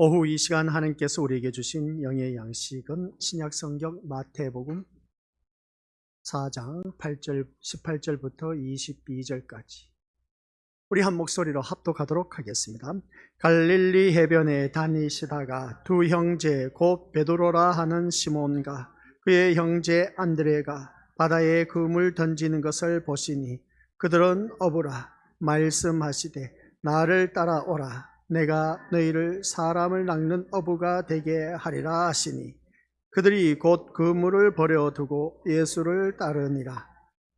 오후 이 시간 하나님께서 우리에게 주신 영의 양식은 신약성경 마태복음 4장 18절부터 22절까지 우리 한 목소리로 합독하도록 하겠습니다. 갈릴리 해변에 다니시다가 두 형제 곧 베드로라 하는 시몬과 그의 형제 안드레가 바다에 그물 던지는 것을 보시니 그들은 어부라 말씀하시되 나를 따라오라 내가 너희를 사람을 낚는 어부가 되게 하리라 하시니 그들이 곧 그물을 버려두고 예수를 따르니라.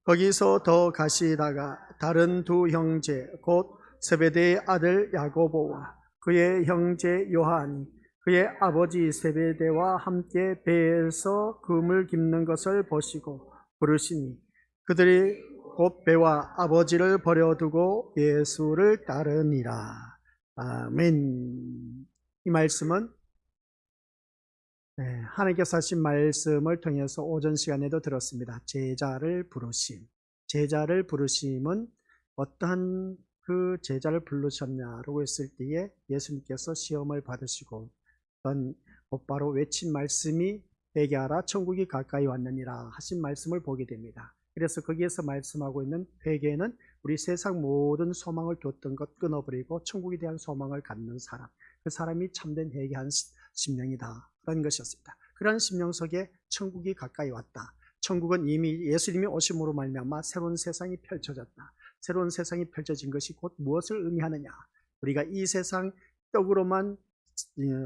거기서 더 가시다가 다른 두 형제 곧 세베대의 아들 야고보와 그의 형제 요한이 그의 아버지 세베대와 함께 배에서 그물 깁는 것을 보시고 부르시니 그들이 곧 배와 아버지를 버려두고 예수를 따르니라. 아멘. 이 말씀은 하나님께서 하신 말씀을 통해서 오전 시간에도 들었습니다. 제자를 부르심은 어떠한 그 제자를 부르셨냐라고 했을 때에 예수님께서 시험을 받으시고 곧바로 외친 말씀이 회개하라 천국이 가까이 왔느니라 하신 말씀을 보게 됩니다. 그래서 거기에서 말씀하고 있는 회개는 우리 세상 모든 소망을 뒀던 것 끊어버리고 천국에 대한 소망을 갖는 사람, 그 사람이 참된 회개한 심령이다 라는 것이었습니다. 그러한 심령 속에 천국이 가까이 왔다. 천국은 이미 예수님이 오심으로 말미암아 새로운 세상이 펼쳐졌다. 새로운 세상이 펼쳐진 것이 곧 무엇을 의미하느냐, 우리가 이 세상 떡으로만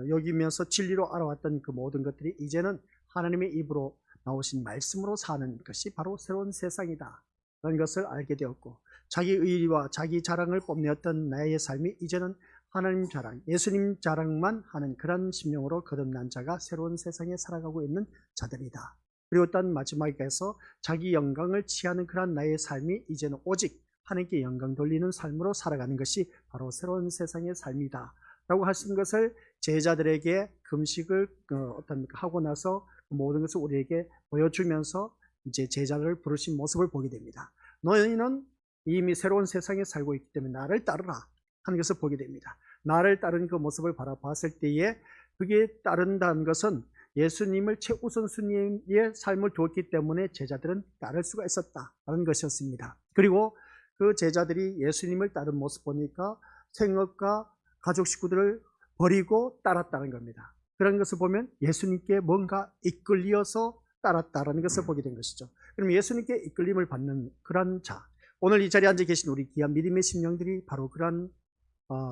여기면서 진리로 알아왔던 그 모든 것들이 이제는 하나님의 입으로 나오신 말씀으로 사는 것이 바로 새로운 세상이다 라는 것을 알게 되었고, 자기 의리와 자기 자랑을 뽐내었던 나의 삶이 이제는 하나님 자랑, 예수님 자랑만 하는 그런 심령으로 거듭난 자가 새로운 세상에 살아가고 있는 자들이다. 그리고 또 마지막에서 자기 영광을 취하는 그런 나의 삶이 이제는 오직 하나님께 영광 돌리는 삶으로 살아가는 것이 바로 새로운 세상의 삶이다 라고 하신 것을 제자들에게 금식을 하고 나서 모든 것을 우리에게 보여주면서 이제 제자들을 부르신 모습을 보게 됩니다. 너희는 이미 새로운 세상에 살고 있기 때문에 나를 따르라 하는 것을 보게 됩니다. 나를 따르는 그 모습을 바라봤을 때에 그게 따른다는 것은 예수님을 최우선순위의 삶을 두었기 때문에 제자들은 따를 수가 있었다는 것이었습니다. 그리고 그 제자들이 예수님을 따른 모습 보니까 생업과 가족 식구들을 버리고 따랐다는 겁니다. 그런 것을 보면 예수님께 뭔가 이끌려서 따랐다는 것을 보게 된 것이죠. 그럼 예수님께 이끌림을 받는 그런 자, 오늘 이 자리에 앉아 계신 우리 귀한 믿음의 심령들이 바로 그런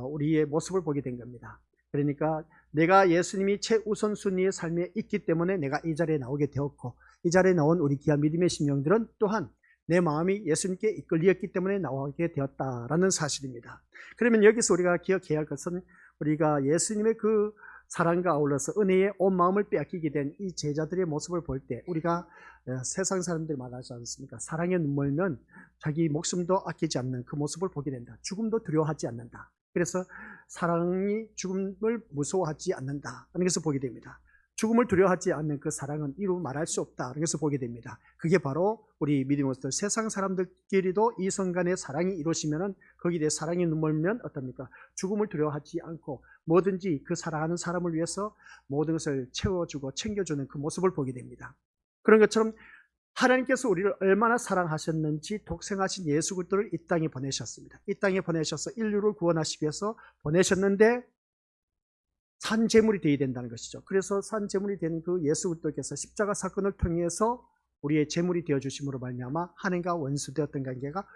우리의 모습을 보게 된 겁니다. 그러니까 내가 예수님이 최우선순위의 삶에 있기 때문에 내가 이 자리에 나오게 되었고, 이 자리에 나온 우리 귀한 믿음의 심령들은 또한 내 마음이 예수님께 이끌렸기 때문에 나오게 되었다라는 사실입니다. 그러면 여기서 우리가 기억해야 할 것은 우리가 예수님의 그 사랑과 아울러서 은혜의 온 마음을 빼앗기게 된 이 제자들의 모습을 볼 때 우리가 세상 사람들이 말하지 않습니까? 사랑에 눈멀면 자기 목숨도 아끼지 않는 그 모습을 보게 된다. 죽음도 두려워하지 않는다. 그래서 사랑이 죽음을 무서워하지 않는다 하는 것을 보게 됩니다. 죽음을 두려워하지 않는 그 사랑은 이루 말할 수 없다 하는 것을 보게 됩니다. 그게 바로 우리 믿음으로서 세상 사람들끼리도 이 순간에 사랑이 이루어지면은 거기에 대해 사랑이 눈멀면 어떻습니까? 죽음을 두려워하지 않고 뭐든지 그 사랑하는 사람을 위해서 모든 것을 채워주고 챙겨주는 그 모습을 보게 됩니다. 그런 것처럼 하나님께서 우리를 얼마나 사랑하셨는지 독생하신 예수 그리스도를 이 땅에 보내셨습니다. 이 땅에 보내셔서 인류를 구원하시기 위해서 보내셨는데 산제물이 되어야 된다는 것이죠. 그래서 산제물이 된 그 예수 그리스도께서 십자가 사건을 통해서 우리의 제물이 되어주심으로 말미암아 하나님과 원수되었던 관계가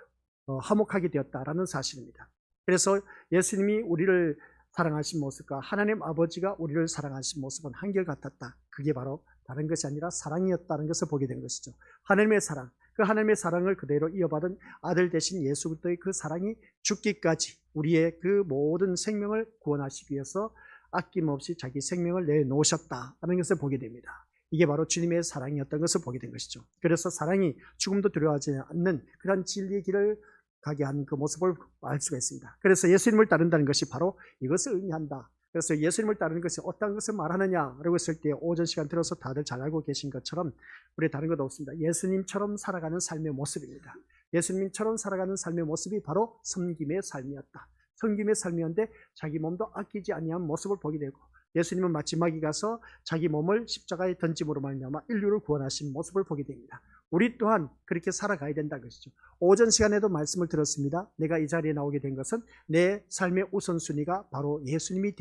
화목하게 되었다라는 사실입니다. 그래서 예수님이 우리를 사랑하신 모습과 하나님 아버지가 우리를 사랑하신 모습은 한결같았다. 그게 바로 다른 것이 아니라 사랑이었다는 것을 보게 된 것이죠. 하나님의 사랑, 그 하나님의 사랑을 그대로 이어받은 아들 되신 예수 그리스도의 그 사랑이 죽기까지 우리의 그 모든 생명을 구원하시기 위해서 아낌없이 자기 생명을 내놓으셨다는 것을 보게 됩니다. 이게 바로 주님의 사랑이었던 것을 보게 된 것이죠. 그래서 사랑이 죽음도 두려워하지 않는 그런 진리의 길을 가게 한 그 모습을 알 수가 있습니다. 그래서 예수님을 따른다는 것이 바로 이것을 의미한다. 그래서 예수님을 따르는 것이 어떤 것을 말하느냐라고 했을 때 오전 시간 들어서 다들 잘 알고 계신 것처럼 우리 다른 것 없습니다. 예수님처럼 살아가는 삶의 모습입니다. 예수님처럼 살아가는 삶의 모습이 바로 섬김의 삶이었다. 섬김의 삶이었는데 자기 몸도 아끼지 아니한 모습을 보게 되고 예수님은 마지막에 가서 자기 몸을 십자가에 던짐으로 말미암아 인류를 구원하신 모습을 보게 됩니다. 우리 또한 그렇게 살아가야 된다는 것이죠. 오전 시간에도 말씀을 들었습니다. 내가 이 자리에 나오게 된 것은 내 삶의 우선순위가 바로 예수님이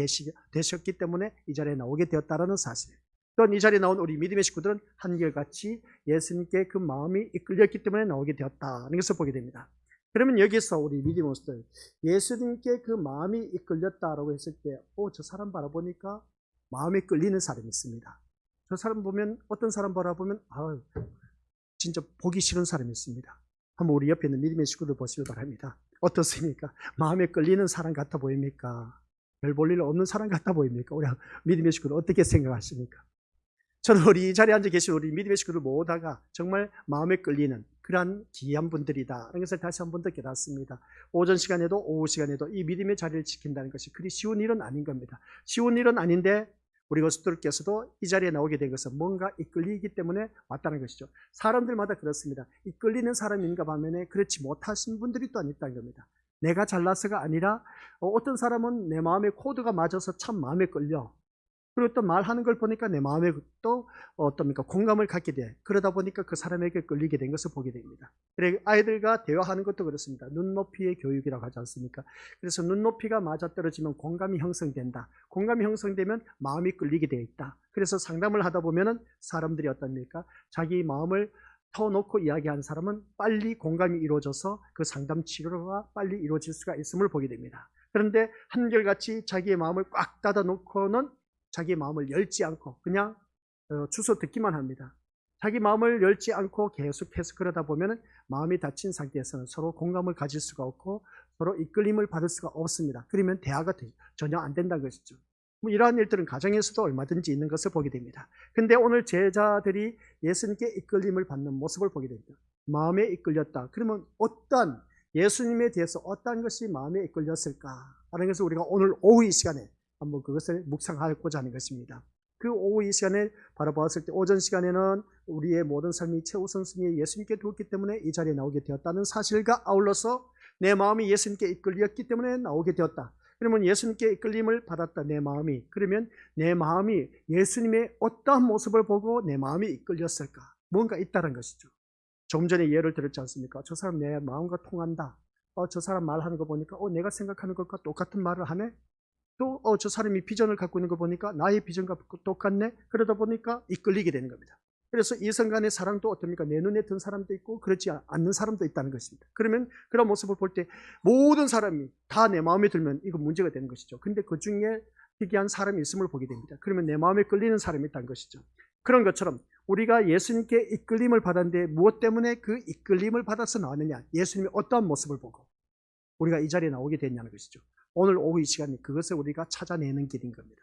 되셨기 때문에 이 자리에 나오게 되었다는 사실. 또한 이 자리에 나온 우리 믿음의 식구들은 한결같이 예수님께 그 마음이 이끌렸기 때문에 나오게 되었다는 것을 보게 됩니다. 그러면 여기서 우리 믿음의 모습들, 예수님께 그 마음이 이끌렸다라고 했을 때, 저 사람 바라보니까 마음에 끌리는 사람이 있습니다. 저 사람 보면, 어떤 사람 바라보면, 진짜 보기 싫은 사람이 있습니다. 한번 우리 옆에 있는 믿음의 식구들 보시길 바랍니다. 어떻습니까? 마음에 끌리는 사람 같아 보입니까? 별 볼 일 없는 사람 같아 보입니까? 우리 믿음의 식구들 어떻게 생각하십니까? 저는 우리 이 자리에 앉아 계신 우리 믿음의 식구들 모두가 정말 마음에 끌리는 그러한 귀한 분들이다. 이런 것을 다시 한 번 더 깨닫습니다. 오전 시간에도 오후 시간에도 이 믿음의 자리를 지킨다는 것이 그리 쉬운 일은 아닌 겁니다. 쉬운 일은 아닌데 우리 것들께서도 이 자리에 나오게 된 것은 뭔가 이끌리기 때문에 왔다는 것이죠. 사람들마다 그렇습니다. 이끌리는 사람인가 반면에 그렇지 못하신 분들이 또한 있다는 겁니다. 내가 잘나서가 아니라 어떤 사람은 내 마음에 코드가 맞아서 참 마음에 끌려. 그리고 또 말하는 걸 보니까 내 마음에 또 어떻습니까? 공감을 갖게 돼. 그러다 보니까 그 사람에게 끌리게 된 것을 보게 됩니다. 그래 아이들과 대화하는 것도 그렇습니다. 눈높이의 교육이라고 하지 않습니까? 그래서 눈높이가 맞아떨어지면 공감이 형성된다. 공감이 형성되면 마음이 끌리게 되어 있다. 그래서 상담을 하다 보면은 사람들이 어떻습니까? 자기 마음을 터놓고 이야기하는 사람은 빨리 공감이 이루어져서 그 상담 치료가 빨리 이루어질 수가 있음을 보게 됩니다. 그런데 한결같이 자기의 마음을 꽉 닫아놓고는 자기 마음을 열지 않고 그냥 주워 듣기만 합니다. 자기 마음을 열지 않고 계속해서 그러다 보면 마음이 닫힌 상태에서는 서로 공감을 가질 수가 없고 서로 이끌림을 받을 수가 없습니다. 그러면 대화가 전혀 안 된다는 것이죠. 이러한 일들은 가정에서도 얼마든지 있는 것을 보게 됩니다. 근데 오늘 제자들이 예수님께 이끌림을 받는 모습을 보게 됩니다. 마음에 이끌렸다. 그러면 어떤 예수님에 대해서 어떤 것이 마음에 이끌렸을까 하는 것을 우리가 오늘 오후 이 시간에 한번 그것을 묵상하고자 하는 것입니다. 그 오후 이 시간에 바라보았을 때 오전 시간에는 우리의 모든 삶이 최우선순위에 예수님께 두었기 때문에 이 자리에 나오게 되었다는 사실과 아울러서 내 마음이 예수님께 이끌렸기 때문에 나오게 되었다. 그러면 예수님께 이끌림을 받았다 내 마음이. 그러면 내 마음이 예수님의 어떠한 모습을 보고 내 마음이 이끌렸을까? 뭔가 있다는 것이죠. 조금 전에 예를 들었지 않습니까? 저 사람 내 마음과 통한다. 저 사람 말하는 거 보니까 내가 생각하는 것과 똑같은 말을 하네? 또 저 사람이 비전을 갖고 있는 거 보니까 나의 비전과 똑같네. 그러다 보니까 이끌리게 되는 겁니다. 그래서 이성 간의 사랑도 어떻습니까? 내 눈에 든 사람도 있고 그렇지 않는 사람도 있다는 것입니다. 그러면 그런 모습을 볼 때 모든 사람이 다 내 마음에 들면 이거 문제가 되는 것이죠. 근데 그 중에 특이한 사람이 있음을 보게 됩니다. 그러면 내 마음에 끌리는 사람이 있다는 것이죠. 그런 것처럼 우리가 예수님께 이끌림을 받았는데 무엇 때문에 그 이끌림을 받아서 나왔느냐? 예수님이 어떠한 모습을 보고 우리가 이 자리에 나오게 됐냐는 것이죠. 오늘 오후 이 시간에 그것을 우리가 찾아내는 길인 겁니다.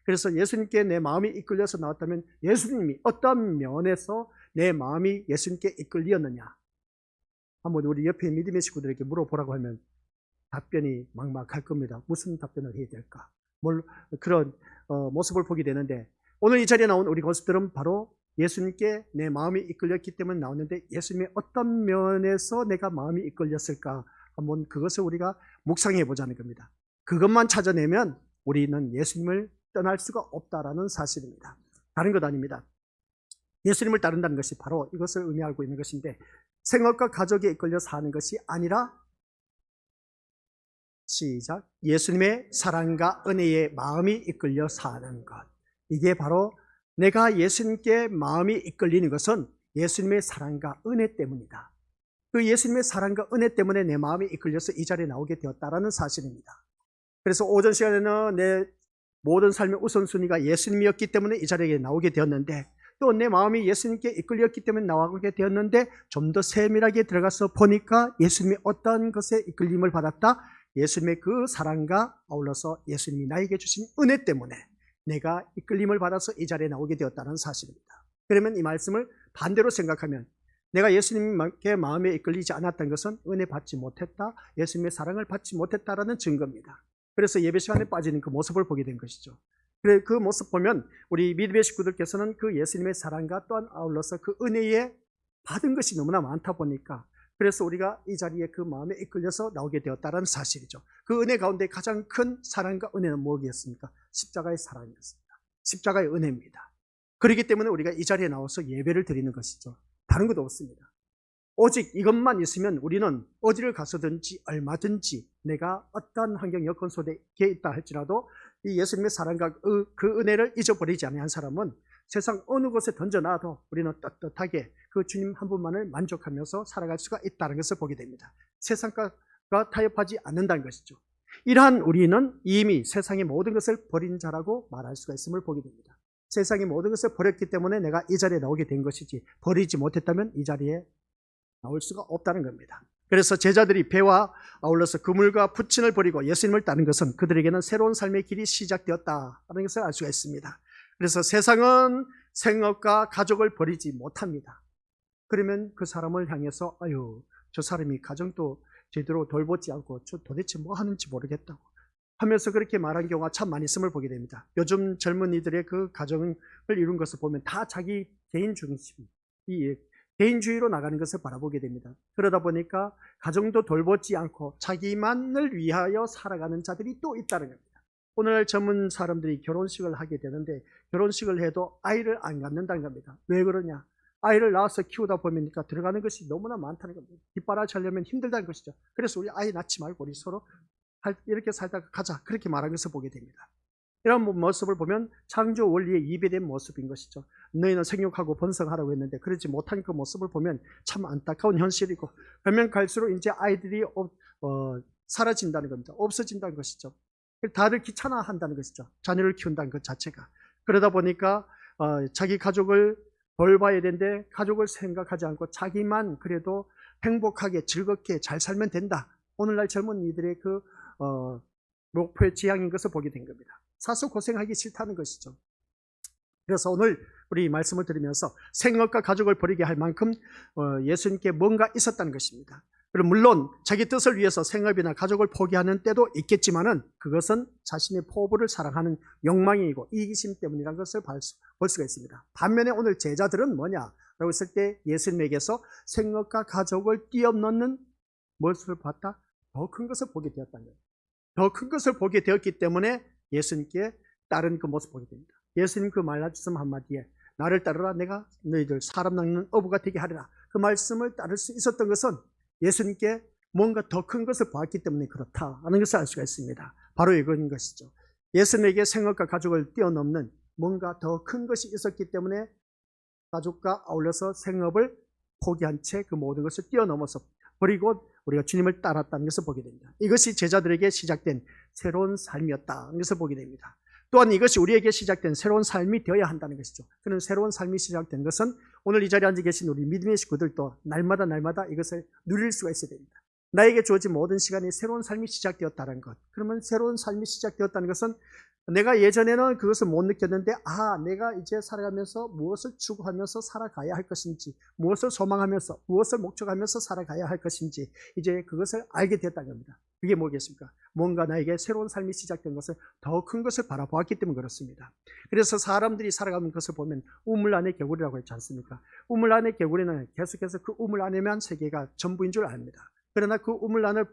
그래서 예수님께 내 마음이 이끌려서 나왔다면 예수님이 어떤 면에서 내 마음이 예수님께 이끌렸느냐? 한번 우리 옆에 믿음의 식구들에게 물어보라고 하면 답변이 막막할 겁니다. 무슨 답변을 해야 될까? 그런 모습을 보게 되는데 오늘 이 자리에 나온 우리 것들은 바로 예수님께 내 마음이 이끌렸기 때문에 나오는데 예수님의 어떤 면에서 내가 마음이 이끌렸을까? 한번 그것을 우리가 묵상해 보자는 겁니다. 그것만 찾아내면 우리는 예수님을 떠날 수가 없다라는 사실입니다. 다른 것 아닙니다. 예수님을 따른다는 것이 바로 이것을 의미하고 있는 것인데 생업과 가족에 이끌려 사는 것이 아니라 시작 예수님의 사랑과 은혜에 마음이 이끌려 사는 것. 이게 바로 내가 예수님께 마음이 이끌리는 것은 예수님의 사랑과 은혜 때문이다. 그 예수님의 사랑과 은혜 때문에 내 마음이 이끌려서 이 자리에 나오게 되었다라는 사실입니다. 그래서 오전 시간에는 내 모든 삶의 우선순위가 예수님이었기 때문에 이 자리에 나오게 되었는데 또 내 마음이 예수님께 이끌렸기 때문에 나오게 되었는데 좀 더 세밀하게 들어가서 보니까 예수님이 어떤 것에 이끌림을 받았다? 예수님의 그 사랑과 아울러서 예수님이 나에게 주신 은혜 때문에 내가 이끌림을 받아서 이 자리에 나오게 되었다는 사실입니다. 그러면 이 말씀을 반대로 생각하면 내가 예수님께 마음에 이끌리지 않았던 것은 은혜 받지 못했다, 예수님의 사랑을 받지 못했다라는 증거입니다. 그래서 예배 시간에 빠지는 그 모습을 보게 된 것이죠. 그래 그 모습 보면 우리 믿음의 식구들께서는 그 예수님의 사랑과 또한 아울러서 그 은혜에 받은 것이 너무나 많다 보니까 그래서 우리가 이 자리에 그 마음에 이끌려서 나오게 되었다는 사실이죠. 그 은혜 가운데 가장 큰 사랑과 은혜는 무엇이었습니까? 십자가의 사랑이었습니다. 십자가의 은혜입니다. 그렇기 때문에 우리가 이 자리에 나와서 예배를 드리는 것이죠. 다른 것도 없습니다. 오직 이것만 있으면 우리는 어디를 가서든지 얼마든지 내가 어떠한 환경 여건 속에 있다 할지라도 이 예수님의 사랑과 그 은혜를 잊어버리지 않은 사람은 세상 어느 곳에 던져놔도 우리는 떳떳하게 그 주님 한 분만을 만족하면서 살아갈 수가 있다는 것을 보게 됩니다. 세상과 타협하지 않는다는 것이죠. 이러한 우리는 이미 세상의 모든 것을 버린 자라고 말할 수가 있음을 보게 됩니다. 세상의 모든 것을 버렸기 때문에 내가 이 자리에 나오게 된 것이지, 버리지 못했다면 이 자리에 나올 수가 없다는 겁니다. 그래서 제자들이 배와 아울러서 그물과 부친을 버리고 예수님을 따른 것은 그들에게는 새로운 삶의 길이 시작되었다는 것을 알 수가 있습니다. 그래서 세상은 생업과 가족을 버리지 못합니다. 그러면 그 사람을 향해서 아유, 저 사람이 가정도 제대로 돌보지 않고 저 도대체 뭐 하는지 모르겠다고 하면서 그렇게 말한 경우가 참 많이 있음을 보게 됩니다. 요즘 젊은이들의 그 가정을 이룬 것을 보면 다 자기 개인 중심, 이 개인주의로 나가는 것을 바라보게 됩니다. 그러다 보니까 가정도 돌보지 않고 자기만을 위하여 살아가는 자들이 또 있다는 겁니다. 오늘 젊은 사람들이 결혼식을 하게 되는데 결혼식을 해도 아이를 안 갖는다는 겁니다. 왜 그러냐? 아이를 낳아서 키우다 보니까 들어가는 것이 너무나 많다는 겁니다. 뒷바라지하려면 힘들다는 것이죠. 그래서 우리 아이 낳지 말고 우리 서로 이렇게 살다가 가자, 그렇게 말하는 것을 보게 됩니다. 이런 모습을 보면 창조 원리에 이배된 모습인 것이죠. 너희는 생육하고 번성하라고 했는데 그러지 못한 그 모습을 보면 참 안타까운 현실이고, 그러면 갈수록 이제 아이들이 사라진다는 겁니다. 없어진다는 것이죠. 다들 귀찮아한다는 것이죠. 자녀를 키운다는 것 자체가. 그러다 보니까 자기 가족을 돌봐야 되는데 가족을 생각하지 않고 자기만 그래도 행복하게 즐겁게 잘 살면 된다. 오늘날 젊은이들의 그 목표의 지향인 것을 보게 된 겁니다. 사서 고생하기 싫다는 것이죠. 그래서 오늘 우리 말씀을 들으면서 생업과 가족을 버리게 할 만큼 예수님께 뭔가 있었다는 것입니다. 그리고 물론 자기 뜻을 위해서 생업이나 가족을 포기하는 때도 있겠지만은 그것은 자신의 포부를 사랑하는 욕망이고 이기심 때문이라는 것을 볼 수가 있습니다. 반면에 오늘 제자들은 뭐냐라고 했을 때 예수님에게서 생업과 가족을 뛰어넘는 무엇을 봤다? 더 큰 것을 보게 되었다는 거예요. 더 큰 것을 보게 되었기 때문에 예수님께 따른 그 모습을 보게 됩니다. 예수님 그 말씀 한마디에 나를 따르라, 내가 너희들 사람 낚는 어부가 되게 하리라. 그 말씀을 따를 수 있었던 것은 예수님께 뭔가 더 큰 것을 보았기 때문에 그렇다는 것을 알 수가 있습니다. 바로 이건 것이죠. 예수님에게 생업과 가족을 뛰어넘는 뭔가 더 큰 것이 있었기 때문에 가족과 아울러서 생업을 포기한 채 그 모든 것을 뛰어넘어서 버리고 우리가 주님을 따랐다는 것을 보게 됩니다. 이것이 제자들에게 시작된 새로운 삶이었다는 것을 보게 됩니다. 또한 이것이 우리에게 시작된 새로운 삶이 되어야 한다는 것이죠. 그런 새로운 삶이 시작된 것은 오늘 이 자리에 앉아 계신 우리 믿음의 식구들도 날마다 이것을 누릴 수가 있어야 됩니다. 나에게 주어진 모든 시간이 새로운 삶이 시작되었다는 것. 그러면 새로운 삶이 시작되었다는 것은 내가 예전에는 그것을 못 느꼈는데 내가 이제 살아가면서 무엇을 추구하면서 살아가야 할 것인지, 무엇을 소망하면서 무엇을 목적하면서 살아가야 할 것인지 이제 그것을 알게 됐다는 겁니다. 그게 뭐겠습니까? 뭔가 나에게 새로운 삶이 시작된 것을 더 큰 것을 바라보았기 때문에 그렇습니다. 그래서 사람들이 살아가는 것을 보면 우물 안의 개구리라고 했지 않습니까? 우물 안의 개구리는 계속해서 그 우물 안에만 세계가 전부인 줄 압니다. 그러나 그 우물 안을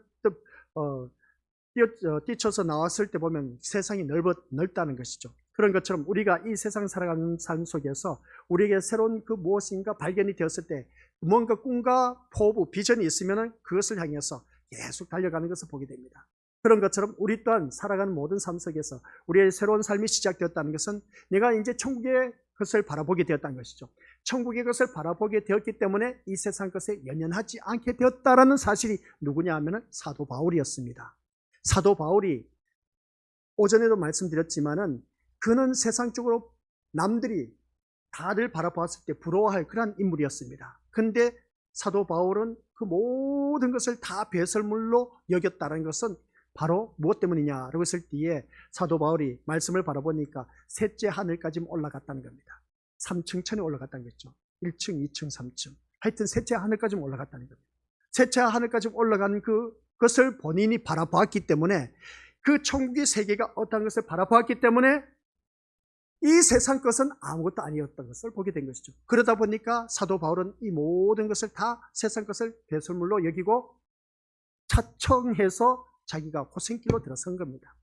뛰쳐서 나왔을 때 보면 세상이 넓다는 것이죠. 그런 것처럼 우리가 이 세상 살아가는 삶 속에서 우리에게 새로운 그 무엇인가 발견이 되었을 때 뭔가 꿈과 포부, 비전이 있으면 그것을 향해서 계속 달려가는 것을 보게 됩니다. 그런 것처럼 우리 또한 살아가는 모든 삶 속에서 우리의 새로운 삶이 시작되었다는 것은 내가 이제 천국의 것을 바라보게 되었다는 것이죠. 천국의 것을 바라보게 되었기 때문에 이 세상 것에 연연하지 않게 되었다라는 사실이 누구냐 하면 사도 바울이었습니다. 사도 바울이 오전에도 말씀드렸지만은 그는 세상적으로 남들이 다들 바라보았을 때 부러워할 그런 인물이었습니다. 근데 사도 바울은 그 모든 것을 다 배설물로 여겼다는 것은 바로 무엇 때문이냐라고 했을 때에 사도 바울이 말씀을 바라보니까 셋째 하늘까지 올라갔다는 겁니다. 3층 천에 올라갔다는 거죠. 1층, 2층, 3층. 하여튼 셋째 하늘까지 올라갔다는 겁니다. 셋째 하늘까지 올라간 그것을 본인이 바라보았기 때문에 그 천국의 세계가 어떤 것을 바라보았기 때문에 이 세상 것은 아무것도 아니었던 것을 보게 된 것이죠. 그러다 보니까 사도 바울은 이 모든 것을 다 세상 것을 배설물로 여기고 차청해서 자기가 고생길로 들어선 겁니다.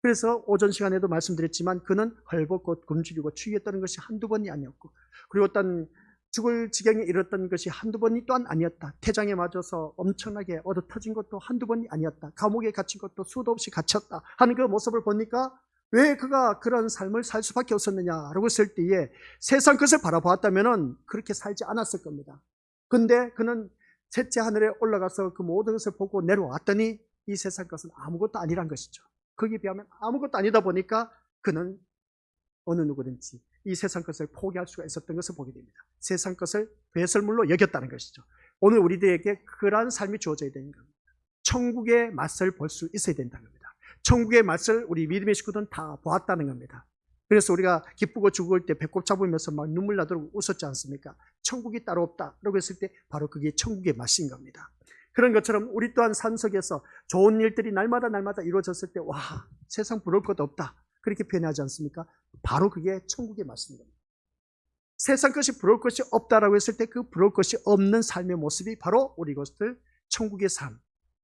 그래서 오전 시간에도 말씀드렸지만 그는 헐벗고 굶주리고 추위에 떠는 것이 한두 번이 아니었고, 그리고 어떤 죽을 지경에 이르렀던 것이 한두 번이 또한 아니었다. 태장에 맞아서 엄청나게 얻어터진 것도 한두 번이 아니었다. 감옥에 갇힌 것도 수도 없이 갇혔다 하는 그 모습을 보니까 왜 그가 그런 삶을 살 수밖에 없었느냐라고 했을 때에 세상 것을 바라보았다면 그렇게 살지 않았을 겁니다. 근데 그는 셋째 하늘에 올라가서 그 모든 것을 보고 내려왔더니 이 세상 것은 아무것도 아니란 것이죠. 거기에 비하면 아무것도 아니다 보니까 그는 어느 누구든지 이 세상 것을 포기할 수가 있었던 것을 보게 됩니다. 세상 것을 배설물로 여겼다는 것이죠. 오늘 우리들에게 그러한 삶이 주어져야 되는 겁니다. 천국의 맛을 볼 수 있어야 된다는 겁니다. 천국의 맛을 우리 믿음의 식구들은 다 보았다는 겁니다. 그래서 우리가 기쁘고 죽을 때 배꼽 잡으면서 막 눈물 나도록 웃었지 않습니까? 천국이 따로 없다라고 했을 때 바로 그게 천국의 맛인 겁니다. 그런 것처럼 우리 또한 삶 속에서 좋은 일들이 날마다 이루어졌을 때 와, 세상 부러울 것도 없다 그렇게 표현하지 않습니까? 바로 그게 천국의 맛인 겁니다. 세상 것이 부러울 것이 없다라고 했을 때 그 부러울 것이 없는 삶의 모습이 바로 우리 것들 천국의 삶.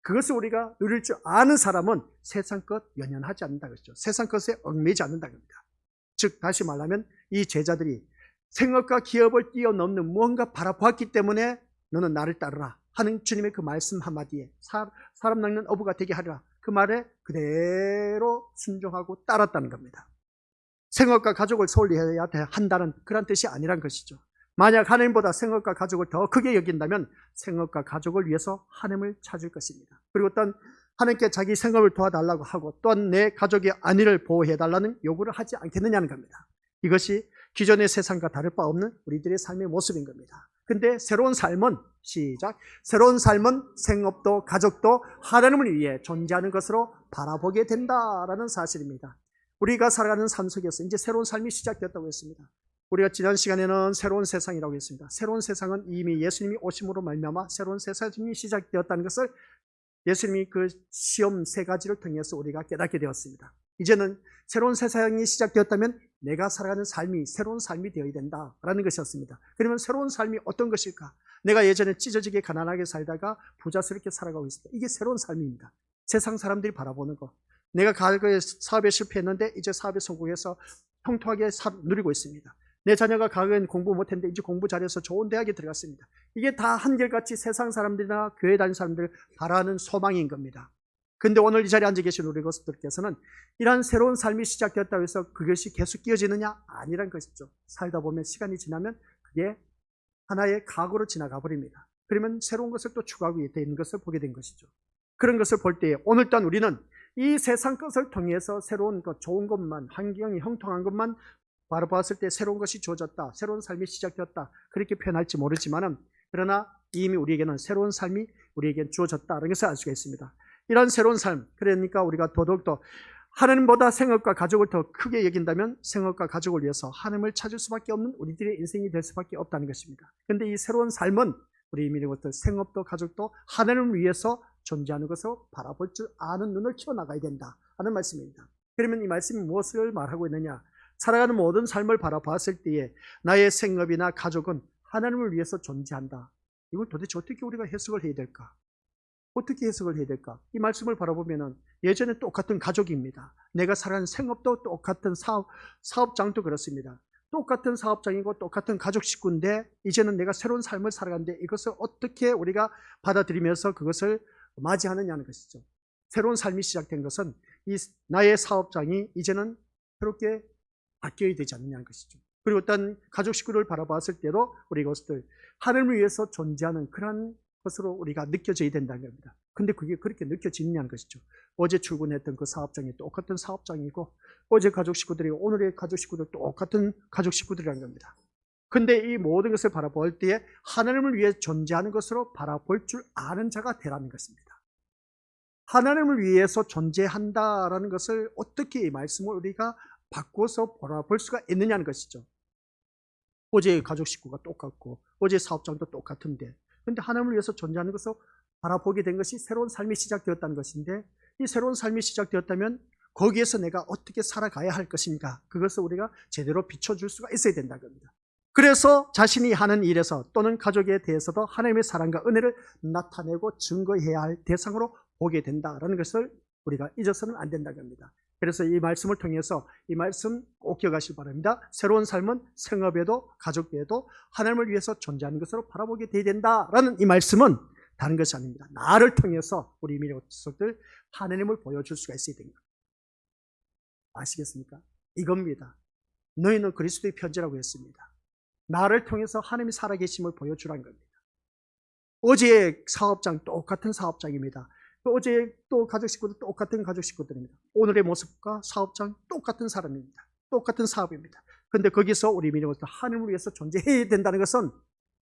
그것을 우리가 누릴 줄 아는 사람은 세상 것 연연하지 않는다 그랬죠. 세상 것에 얽매이지 않는다 겁니다. 즉 다시 말하면 이 제자들이 생업과 기업을 뛰어넘는 무언가 바라보았기 때문에 너는 나를 따르라 하는 주님의 그 말씀 한마디에 사람 낚는 어부가 되게 하리라 그 말에 그대로 순종하고 따랐다는 겁니다. 생업과 가족을 소홀히해야 한다는 그런 뜻이 아니란 것이죠. 만약 하나님보다 생업과 가족을 더 크게 여긴다면 생업과 가족을 위해서 하나님을 찾을 것입니다. 그리고 또한 하나님께 자기 생업을 도와달라고 하고 또한 내 가족의 안위를 보호해달라는 요구를 하지 않겠느냐는 겁니다. 이것이 기존의 세상과 다를 바 없는 우리들의 삶의 모습인 겁니다. 근데 새로운 삶은 시작. 새로운 삶은 생업도 가족도 하나님을 위해 존재하는 것으로 바라보게 된다라는 사실입니다. 우리가 살아가는 삶 속에서 이제 새로운 삶이 시작됐다고 했습니다. 우리가 지난 시간에는 새로운 세상이라고 했습니다. 새로운 세상은 이미 예수님이 오심으로 말미암아 새로운 세상이 시작되었다는 것을 예수님이 그 시험 3가지를 통해서 우리가 깨닫게 되었습니다. 이제는 새로운 세상이 시작되었다면 내가 살아가는 삶이 새로운 삶이 되어야 된다라는 것이었습니다. 그러면 새로운 삶이 어떤 것일까? 내가 예전에 찢어지게 가난하게 살다가 부자스럽게 살아가고 있습니다. 이게 새로운 삶입니다. 세상 사람들이 바라보는 것. 내가 과거에 사업에 실패했는데 이제 사업에 성공해서 통통하게 누리고 있습니다. 내 자녀가 과거엔 공부 못했는데 이제 공부 잘해서 좋은 대학에 들어갔습니다. 이게 다 한결같이 세상 사람들이나 교회 다니는 사람들 바라는 소망인 겁니다. 근데 오늘 이 자리에 앉아 계신 우리 것들께서는 이러한 새로운 삶이 시작되었다고 해서 그것이 계속 끼어지느냐? 아니란 것이죠. 살다 보면 시간이 지나면 그게 하나의 각오로 지나가 버립니다. 그러면 새로운 것을 또 추가하고 있는 것을 보게 된 것이죠. 그런 것을 볼 때에 오늘 또한 우리는 이 세상 것을 통해서 새로운 것, 좋은 것만, 환경이 형통한 것만 바라보았을 때 새로운 것이 주어졌다, 새로운 삶이 시작되었다 그렇게 표현할지 모르지만 그러나 이미 우리에게는 새로운 삶이 우리에게 주어졌다는 것을 알 수가 있습니다. 이런 새로운 삶, 그러니까 우리가 더더욱더 하나님보다 생업과 가족을 더 크게 여긴다면 생업과 가족을 위해서 하나님을 찾을 수밖에 없는 우리들의 인생이 될 수밖에 없다는 것입니다. 그런데 이 새로운 삶은 우리 이미 것들 생업도 가족도 하나님을 위해서 존재하는 것을 바라볼 줄 아는 눈을 키워나가야 된다 하는 말씀입니다. 그러면 이 말씀이 무엇을 말하고 있느냐? 살아가는 모든 삶을 바라봤을 때에 나의 생업이나 가족은 하나님을 위해서 존재한다. 이걸 도대체 어떻게 우리가 해석을 해야 될까? 어떻게 해석을 해야 될까? 이 말씀을 바라보면 예전에 똑같은 가족입니다. 내가 살아가는 생업도 똑같은 사업장도 그렇습니다. 똑같은 사업장이고 똑같은 가족 식구인데 이제는 내가 새로운 삶을 살아가는데 이것을 어떻게 우리가 받아들이면서 그것을 맞이하느냐는 것이죠. 새로운 삶이 시작된 것은 이 나의 사업장이 이제는 그렇게 바뀌어야 되지 않느냐는 것이죠. 그리고 어떤 가족 식구를 바라봤을 때도 우리 이것들 하나님을 위해서 존재하는 그런 것으로 우리가 느껴져야 된다는 겁니다. 근데 그게 그렇게 느껴지느냐는 것이죠. 어제 출근했던 그 사업장이 똑같은 사업장이고 어제 가족 식구들이 오늘의 가족 식구들 똑같은 가족 식구들이라는 겁니다. 근데 이 모든 것을 바라볼 때에 하나님을 위해 존재하는 것으로 바라볼 줄 아는 자가 되라는 것입니다. 하나님을 위해서 존재한다라는 것을 어떻게 이 말씀을 우리가 바꿔서 바라볼 수가 있느냐는 것이죠. 어제 가족 식구가 똑같고 어제 사업장도 똑같은데 근데 하나님을 위해서 존재하는 것을 바라보게 된 것이 새로운 삶이 시작되었다는 것인데 이 새로운 삶이 시작되었다면 거기에서 내가 어떻게 살아가야 할 것인가 그것을 우리가 제대로 비춰줄 수가 있어야 된다는 겁니다. 그래서 자신이 하는 일에서 또는 가족에 대해서도 하나님의 사랑과 은혜를 나타내고 증거해야 할 대상으로 보게 된다는 것을 우리가 잊어서는 안 된다는 겁니다. 그래서 이 말씀을 통해서 이 말씀 꼭 기억하시기 바랍니다. 새로운 삶은 생업에도 가족에도 하나님을 위해서 존재하는 것으로 바라보게 돼야 된다라는 이 말씀은 다른 것이 아닙니다. 나를 통해서 우리 민족들 하나님을 보여줄 수가 있어야 됩니다. 아시겠습니까? 이겁니다. 너희는 그리스도의 편지라고 했습니다. 나를 통해서 하나님이 살아계심을 보여주라는 겁니다. 어제의 사업장 똑같은 사업장입니다. 어제 또 가족 식구들 똑같은 가족 식구들입니다. 오늘의 모습과 사업장 똑같은 사람입니다. 똑같은 사업입니다. 그런데 거기서 우리 민족들 하나님을 위해서 존재해야 된다는 것은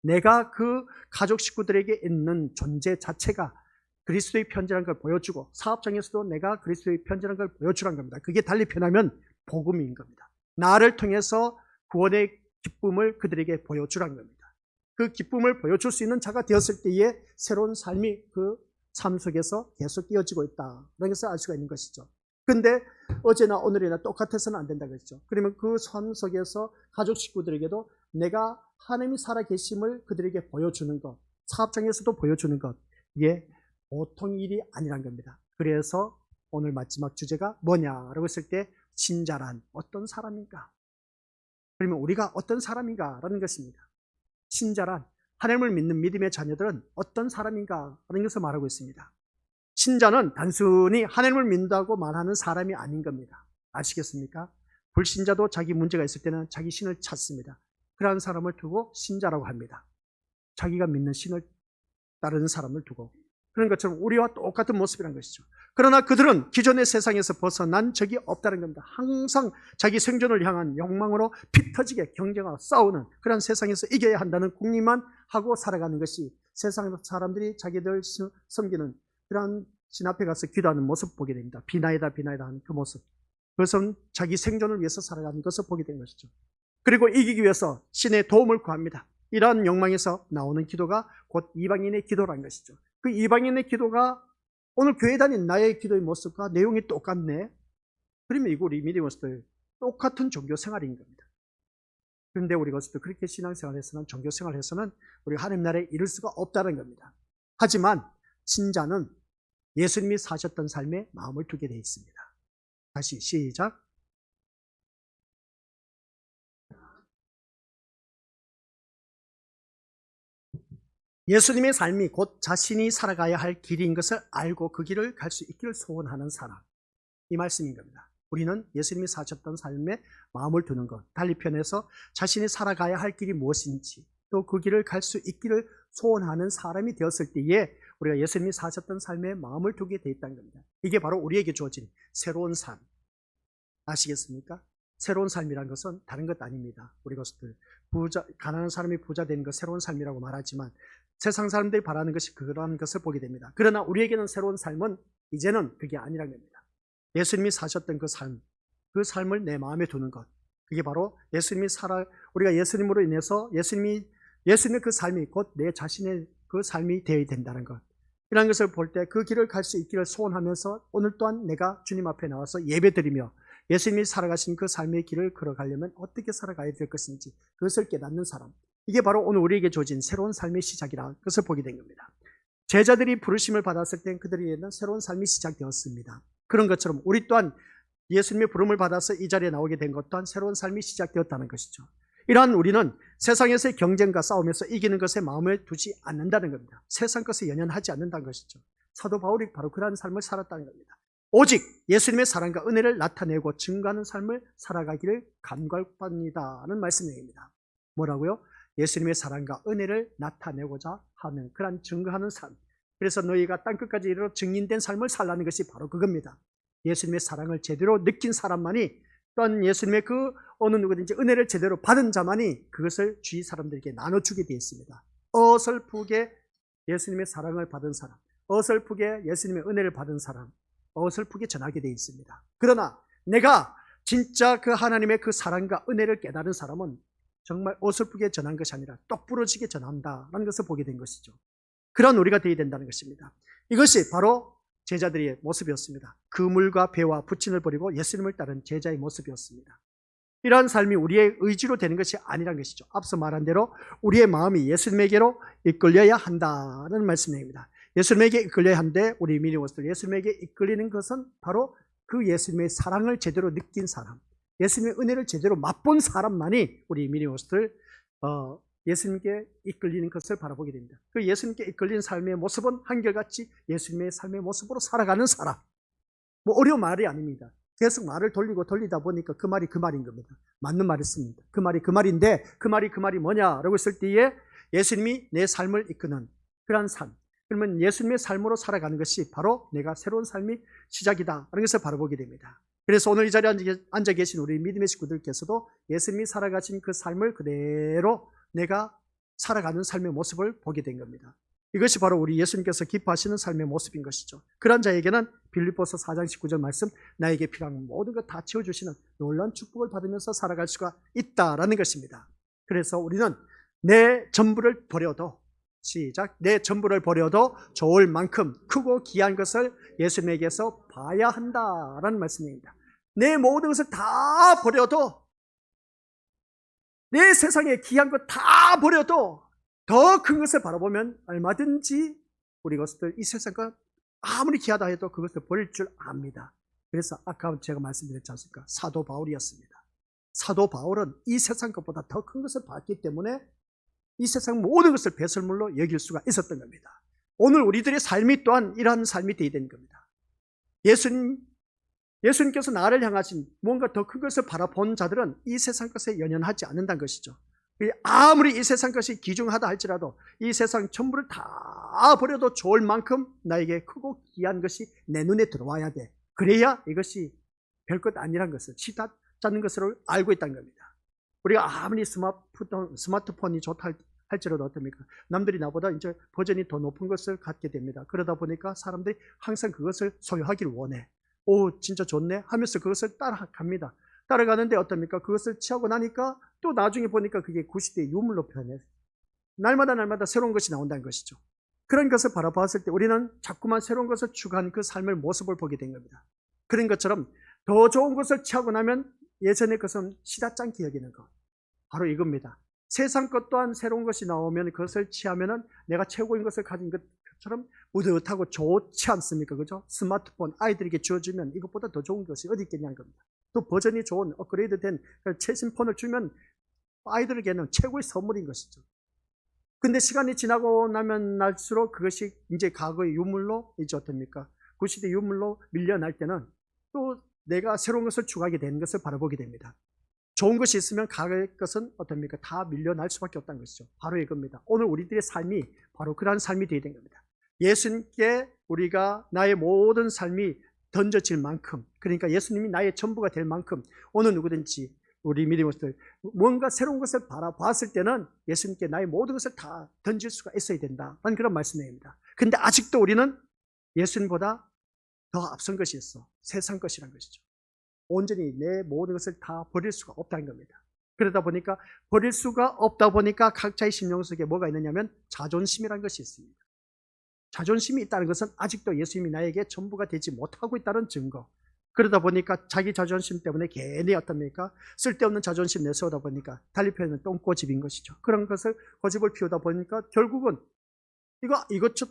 내가 그 가족 식구들에게 있는 존재 자체가 그리스도의 편지라는 걸 보여주고 사업장에서도 내가 그리스도의 편지라는 걸 보여주라는 겁니다. 그게 달리 표현하면 복음인 겁니다. 나를 통해서 구원의 기쁨을 그들에게 보여주라는 겁니다. 그 기쁨을 보여줄 수 있는 자가 되었을 때에 새로운 삶이 그 삶 속에서 계속 이어지고 있다. 그런 것을 알 수가 있는 것이죠. 근데 어제나 오늘이나 똑같아서는 안 된다는 것이죠. 그러면 그 삶 속에서 가족 식구들에게도 내가 하나님이 살아계심을 그들에게 보여주는 것, 사업장에서도 보여주는 것, 이게 보통 일이 아니란 겁니다. 그래서 오늘 마지막 주제가 뭐냐라고 했을 때 신자란 어떤 사람인가? 그러면 우리가 어떤 사람인가라는 것입니다. 신자란 하나님을 믿는 믿음의 자녀들은 어떤 사람인가 하는 것을 말하고 있습니다. 신자는 단순히 하나님을 믿는다고 말하는 사람이 아닌 겁니다. 아시겠습니까? 불신자도 자기 문제가 있을 때는 자기 신을 찾습니다. 그러한 사람을 두고 신자라고 합니다. 자기가 믿는 신을 따르는 사람을 두고. 그런 것처럼 우리와 똑같은 모습이라는 것이죠. 그러나 그들은 기존의 세상에서 벗어난 적이 없다는 겁니다. 항상 자기 생존을 향한 욕망으로 피 터지게 경쟁하고 싸우는 그런 세상에서 이겨야 한다는 궁리만 하고 살아가는 것이 세상 사람들이 자기들 섬기는 그런 신 앞에 가서 기도하는 모습 보게 됩니다. 비나이다 비나이다 하는 그 모습. 그것은 자기 생존을 위해서 살아가는 것을 보게 되는 것이죠. 그리고 이기기 위해서 신의 도움을 구합니다. 이러한 욕망에서 나오는 기도가 곧 이방인의 기도라는 것이죠. 그 이방인의 기도가 오늘 교회 다닌 나의 기도의 모습과 내용이 똑같네. 그러면 이거 우리 믿음으로서 똑같은 종교 생활인 겁니다. 그런데 우리가 그렇게 신앙생활에서는 종교생활에서는 우리가 하나님 나라에 이룰 수가 없다는 겁니다. 하지만 신자는 예수님이 사셨던 삶에 마음을 두게 되어 있습니다. 다시 시작. 예수님의 삶이 곧 자신이 살아가야 할 길인 것을 알고 그 길을 갈 수 있기를 소원하는 사람. 이 말씀인 겁니다. 우리는 예수님이 사셨던 삶에 마음을 두는 것, 달리 표현해서 자신이 살아가야 할 길이 무엇인지 또 그 길을 갈 수 있기를 소원하는 사람이 되었을 때에 우리가 예수님이 사셨던 삶에 마음을 두게 돼 있다는 겁니다. 이게 바로 우리에게 주어진 새로운 삶. 아시겠습니까? 새로운 삶이란 것은 다른 것 아닙니다. 우리 것들 가난한 사람이 부자 되는 것 새로운 삶이라고 말하지만 세상 사람들이 바라는 것이 그러한 것을 보게 됩니다. 그러나 우리에게는 새로운 삶은 이제는 그게 아니란 겁니다. 예수님이 사셨던 그 삶을 내 마음에 두는 것. 그게 바로 우리가 예수님으로 인해서 예수님의 그 삶이 곧 내 자신의 그 삶이 되어야 된다는 것. 이런 것을 볼 때 그 길을 갈 수 있기를 소원하면서 오늘 또한 내가 주님 앞에 나와서 예배드리며 예수님이 살아가신 그 삶의 길을 걸어가려면 어떻게 살아가야 될 것인지 그것을 깨닫는 사람. 이게 바로 오늘 우리에게 주어진 새로운 삶의 시작이라는 것을 보게 된 겁니다. 제자들이 부르심을 받았을 때 그들에게는 새로운 삶이 시작되었습니다. 그런 것처럼 우리 또한 예수님의 부름을 받아서 이 자리에 나오게 된 것 또한 새로운 삶이 시작되었다는 것이죠. 이러한 우리는 세상에서의 경쟁과 싸움에서 이기는 것에 마음을 두지 않는다는 겁니다. 세상 것에 연연하지 않는다는 것이죠. 사도 바울이 바로 그러한 삶을 살았다는 겁니다. 오직 예수님의 사랑과 은혜를 나타내고 증거하는 삶을 살아가기를 간구합니다는 말씀입니다. 뭐라고요? 예수님의 사랑과 은혜를 나타내고자 하는 그런 증거하는 삶. 그래서 너희가 땅끝까지 이르러 증인된 삶을 살라는 것이 바로 그겁니다. 예수님의 사랑을 제대로 느낀 사람만이 또한 예수님의 그 어느 누구든지 은혜를 제대로 받은 자만이 그것을 주위 사람들에게 나눠주게 되어 있습니다. 어설프게 예수님의 사랑을 받은 사람, 어설프게 예수님의 은혜를 받은 사람, 어설프게 전하게 되어 있습니다. 그러나 내가 진짜 그 하나님의 그 사랑과 은혜를 깨달은 사람은 정말 어설프게 전한 것이 아니라 똑부러지게 전한다라는 것을 보게 된 것이죠. 그런 우리가 되어야 된다는 것입니다. 이것이 바로 제자들의 모습이었습니다. 그물과 배와 부친을 버리고 예수님을 따른 제자의 모습이었습니다. 이러한 삶이 우리의 의지로 되는 것이 아니란 것이죠. 앞서 말한 대로 우리의 마음이 예수님에게로 이끌려야 한다는 말씀입니다. 예수님에게 이끌려야 한데 우리 믿음으로서 예수님에게 이끌리는 것은 바로 그 예수님의 사랑을 제대로 느낀 사람, 예수님의 은혜를 제대로 맛본 사람만이 우리 미니모스들 예수님께 이끌리는 것을 바라보게 됩니다. 그 예수님께 이끌린 삶의 모습은 한결같이 예수님의 삶의 모습으로 살아가는 사람. 뭐 어려운 말이 아닙니다. 계속 말을 돌리다 보니까 그 말이 그 말인 겁니다. 맞는 말이었습니다. 그 말이 그 말인데 그 말이 뭐냐라고 했을 때에 예수님이 내 삶을 이끄는 그러한 삶. 그러면 예수님의 삶으로 살아가는 것이 바로 내가 새로운 삶이 시작이다 하는 것을 바라보게 됩니다. 그래서 오늘 이 자리에 앉아 계신 우리 믿음의 식구들께서도 예수님이 살아가신 그 삶을 그대로 내가 살아가는 삶의 모습을 보게 된 겁니다. 이것이 바로 우리 예수님께서 기뻐하시는 삶의 모습인 것이죠. 그런 자에게는 빌립보서 4장 19절 말씀, 나에게 필요한 모든 것 다 채워주시는 놀라운 축복을 받으면서 살아갈 수가 있다라는 것입니다. 그래서 우리는 내 전부를 버려도, 시작, 내 전부를 버려도 좋을 만큼 크고 귀한 것을 예수님에게서 봐야 한다라는 말씀입니다. 내 모든 것을 다 버려도, 내 세상에 귀한 것 다 버려도 더 큰 것을 바라보면 얼마든지 우리 것들 이 세상과 아무리 귀하다 해도 그것을 버릴 줄 압니다. 그래서 아까 제가 말씀드렸지 않습니까? 사도 바울이었습니다. 사도 바울은 이 세상 것보다 더 큰 것을 봤기 때문에 이 세상 모든 것을 배설물로 여길 수가 있었던 겁니다. 오늘 우리들의 삶이 또한 이러한 삶이 되어야 되는 겁니다. 예수님께서 나를 향하신 뭔가 더 큰 것을 바라본 자들은 이 세상 것에 연연하지 않는다는 것이죠. 아무리 이 세상 것이 귀중하다 할지라도 이 세상 전부를 다 버려도 좋을 만큼 나에게 크고 귀한 것이 내 눈에 들어와야 돼. 그래야 이것이 별것 아니란 것을, 시답지 것을 알고 있다는 겁니다. 우리가 아무리 스마트폰이 좋다 할지라도 어떻습니까? 남들이 나보다 이제 버전이 더 높은 것을 갖게 됩니다. 그러다 보니까 사람들이 항상 그것을 소유하기를 원해. 오, 진짜 좋네 하면서 그것을 따라갑니다. 따라가는데 어떻습니까? 그것을 취하고 나니까 또 나중에 보니까 그게 구시대의 유물로 변해. 날마다 새로운 것이 나온다는 것이죠. 그런 것을 바라봤을 때 우리는 자꾸만 새로운 것을 추구한 그 삶의 모습을 보게 된 겁니다. 그런 것처럼 더 좋은 것을 취하고 나면 예전의 것은 시다찮게 여기는 것. 바로 이겁니다. 세상 것 또한 새로운 것이 나오면 그것을 취하면은 내가 최고인 것을 가진 것처럼 뿌듯하고 좋지 않습니까? 그죠? 스마트폰 아이들에게 주어주면 이것보다 더 좋은 것이 어디 있겠냐는 겁니다. 또 버전이 좋은 업그레이드 된 최신 폰을 주면 아이들에게는 최고의 선물인 것이죠. 근데 시간이 지나고 나면 날수록 그것이 이제 과거의 유물로 이제 어떻습니까? 구시대 유물로 밀려날 때는 또 내가 새로운 것을 추구하게 되는 것을 바라보게 됩니다. 좋은 것이 있으면 과거의 것은 어떻습니까? 다 밀려날 수밖에 없다는 것이죠. 바로 이겁니다. 오늘 우리들의 삶이 바로 그러한 삶이 되어야 된 겁니다. 예수님께 우리가 나의 모든 삶이 던져질 만큼, 그러니까 예수님이 나의 전부가 될 만큼 어느 누구든지 우리 믿음으로서 뭔가 새로운 것을 바라봤을 때는 예수님께 나의 모든 것을 다 던질 수가 있어야 된다는 그런 말씀입니다. 근데 아직도 우리는 예수님보다 더 앞선 것이 있어. 세상 것이란 것이죠. 온전히 내 모든 것을 다 버릴 수가 없다는 겁니다. 그러다 보니까 버릴 수가 없다 보니까 각자의 심령 속에 뭐가 있느냐면 자존심이라는 것이 있습니다. 자존심이 있다는 것은 아직도 예수님이 나에게 전부가 되지 못하고 있다는 증거. 그러다 보니까 자기 자존심 때문에 괜히 어떻습니까? 쓸데없는 자존심 내세우다 보니까 달리 표현은 똥꼬집인 것이죠. 그런 것을 고집을 피우다 보니까 결국은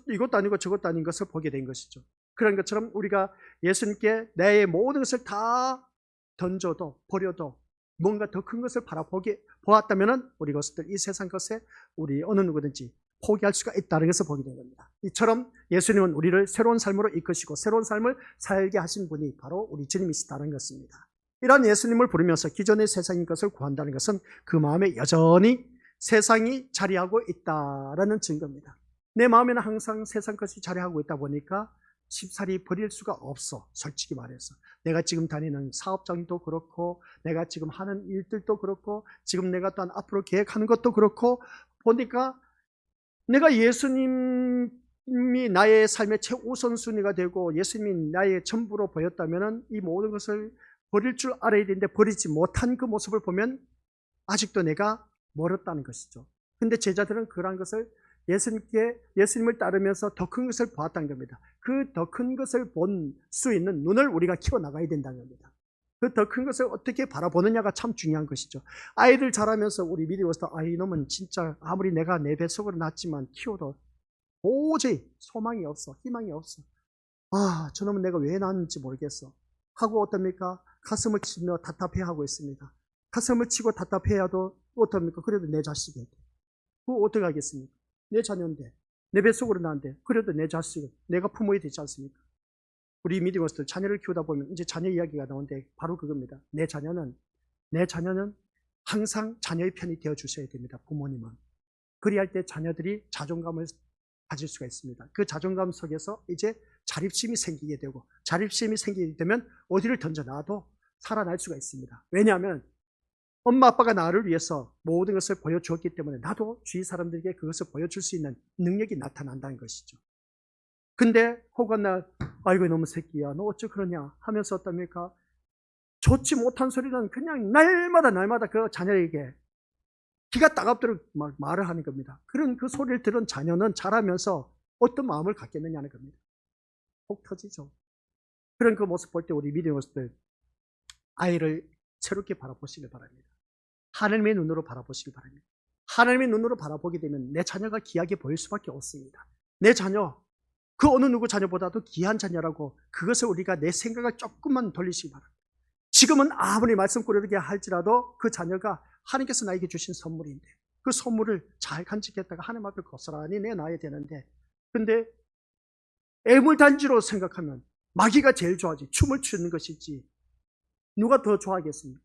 이것도 아니고 저것도 아닌 것을 보게 된 것이죠. 그런 것처럼 우리가 예수님께 내 모든 것을 다 던져도 버려도 뭔가 더 큰 것을 보았다면 우리 것들 이 세상 것에 우리 어느 누구든지 포기할 수가 있다는 것을 보게 된 겁니다. 이처럼 예수님은 우리를 새로운 삶으로 이끄시고 새로운 삶을 살게 하신 분이 바로 우리 주님이시다는 것입니다. 이러한 예수님을 부르면서 기존의 세상인 것을 구한다는 것은 그 마음에 여전히 세상이 자리하고 있다라는 증거입니다. 내 마음에는 항상 세상 것이 자리하고 있다 보니까 쉽사리 버릴 수가 없어. 솔직히 말해서 내가 지금 다니는 사업장도 그렇고 내가 지금 하는 일들도 그렇고 지금 내가 또한 앞으로 계획하는 것도 그렇고 보니까 내가 예수님이 나의 삶의 최우선순위가 되고 예수님이 나의 전부로 보였다면 이 모든 것을 버릴 줄 알아야 되는데 버리지 못한 그 모습을 보면 아직도 내가 멀었다는 것이죠. 근데 제자들은 그러한 것을 예수님을 따르면서 더 큰 것을 보았다는 겁니다. 그 더 큰 것을 본 수 있는 눈을 우리가 키워나가야 된다는 겁니다. 그 더 큰 것을 어떻게 바라보느냐가 참 중요한 것이죠. 아이들 자라면서 우리 미리워서 이놈은 진짜 아무리 내가 내 뱃속으로 낳았지만 키워도 도저히 소망이 없어. 희망이 없어. 저놈은 내가 왜 낳았는지 모르겠어. 하고 어떻습니까? 가슴을 치며 답답해하고 있습니다. 가슴을 치고 답답해야도 어떻습니까? 그래도 내 자식인데. 그거 어떻게 하겠습니까? 내 자녀인데. 내 뱃속으로 나는데. 그래도 내 자식은 내가 부모이 되지 않습니까? 우리 믿음으로서 자녀를 키우다 보면 이제 자녀 이야기가 나오는데 바로 그겁니다. 내 자녀는 항상 자녀의 편이 되어 주셔야 됩니다. 부모님은. 그리할 때 자녀들이 자존감을 가질 수가 있습니다. 그 자존감 속에서 이제 자립심이 생기게 되고, 자립심이 생기게 되면 어디를 던져놔도 살아날 수가 있습니다. 왜냐하면 엄마 아빠가 나를 위해서 모든 것을 보여주었기 때문에 나도 주위 사람들에게 그것을 보여줄 수 있는 능력이 나타난다는 것이죠. 근데 혹은 아이고 너무 새끼야 너 어찌 그러냐 하면서 어떻습니까? 좋지 못한 소리는 그냥 날마다 그 자녀에게 기가 따갑도록 말을 하는 겁니다. 그런 그 소리를 들은 자녀는 자라면서 어떤 마음을 갖겠느냐는 겁니다. 속 터지죠. 그런 그 모습 볼 때 우리 믿음으로서 아이를 새롭게 바라보시길 바랍니다. 하나님의 눈으로 바라보시길 바랍니다. 하나님의 눈으로 바라보게 되면 내 자녀가 귀하게 보일 수밖에 없습니다. 내 자녀, 그 어느 누구 자녀보다도 귀한 자녀라고 그것을 우리가 내 생각을 조금만 돌리시기 바랍니다. 지금은 아무리 말씀꾸러기게 할지라도 그 자녀가 하나님께서 나에게 주신 선물인데 그 선물을 잘 간직했다가 하나님 앞에 고스란히 내놔야 되는데, 근데 애물단지로 생각하면 마귀가 제일 좋아하지. 춤을 추는 것이지 누가 더 좋아하겠습니까?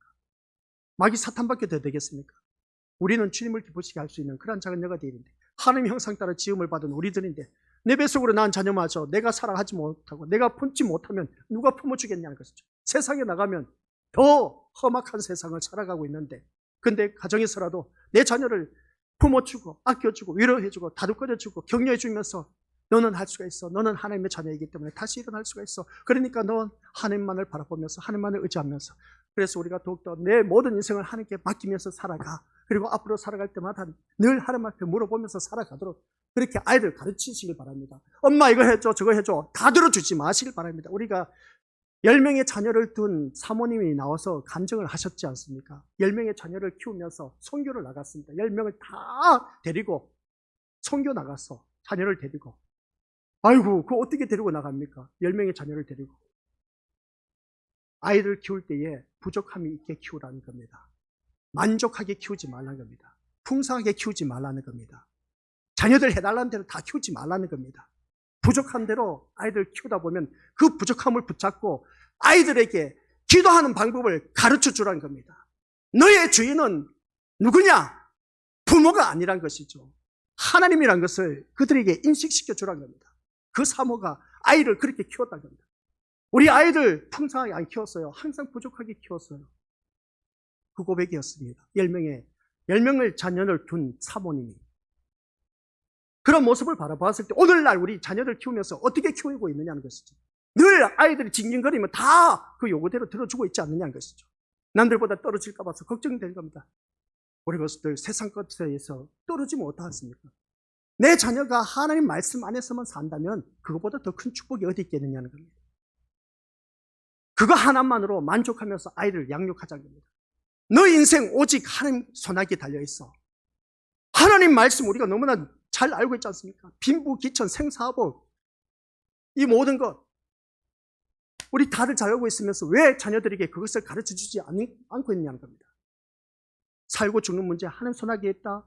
마귀 사탄밖에 더 되겠습니까? 우리는 주님을 기쁘시게 할 수 있는 그런 작은 여가 되는데 하나님 형상 따라 지음을 받은 우리들인데 내 뱃속으로 낳은 자녀마저 내가 사랑하지 못하고 내가 품지 못하면 누가 품어주겠냐는 것이죠. 세상에 나가면 더 험악한 세상을 살아가고 있는데, 근데 가정에서라도 내 자녀를 품어주고 아껴주고 위로해주고 다독거려주고 격려해주면서 너는 할 수가 있어. 너는 하나님의 자녀이기 때문에 다시 일어날 수가 있어. 그러니까 넌 하나님만을 바라보면서 하나님만을 의지하면서, 그래서 우리가 더욱더 내 모든 인생을 하나님께 맡기면서 살아가. 그리고 앞으로 살아갈 때마다 늘 하나님 앞에 물어보면서 살아가도록 그렇게 아이들 가르치시길 바랍니다. 엄마 이거 해줘 저거 해줘 다 들어주지 마시길 바랍니다. 우리가 10명의 자녀를 둔 사모님이 나와서 간증을 하셨지 않습니까? 10명의 자녀를 키우면서 선교를 나갔습니다. 10명을 다 데리고 선교 나갔어. 자녀를 데리고. 아이고 그거 어떻게 데리고 나갑니까? 10명의 자녀를 데리고. 아이들 키울 때에 부족함이 있게 키우라는 겁니다. 만족하게 키우지 말라는 겁니다. 풍성하게 키우지 말라는 겁니다. 자녀들 해달라는 대로 다 키우지 말라는 겁니다. 부족한 대로 아이들 키우다 보면 그 부족함을 붙잡고 아이들에게 기도하는 방법을 가르쳐 주라는 겁니다. 너의 주인은 누구냐? 부모가 아니란 것이죠. 하나님이란 것을 그들에게 인식시켜 주라는 겁니다. 그 사모가 아이를 그렇게 키웠다는 겁니다. 우리 아이들 풍성하게 안 키웠어요. 항상 부족하게 키웠어요. 그 고백이었습니다. 10명을 자녀를 둔 사모님이. 그런 모습을 바라봤을 때 오늘날 우리 자녀들 키우면서 어떻게 키우고 있느냐는 것이죠. 늘 아이들이 징징거리면 다 그 요구대로 들어주고 있지 않느냐는 것이죠. 남들보다 떨어질까 봐서 걱정되는 겁니다. 우리 것들 세상 것에서 떨어지면 어떡하십니까? 내 자녀가 하나님 말씀 안에서만 산다면 그것보다 더 큰 축복이 어디 있겠느냐는 겁니다. 그거 하나만으로 만족하면서 아이를 양육하자는 겁니다. 너 인생 오직 하나님 손아귀에 달려있어. 하나님 말씀 우리가 너무나 잘 알고 있지 않습니까? 빈부, 기천, 생사복 이 모든 것 우리 다들 잘 알고 있으면서 왜 자녀들에게 그것을 가르쳐주지 않고 있느냐는 겁니다. 살고 죽는 문제 하나님 손아귀에 있다.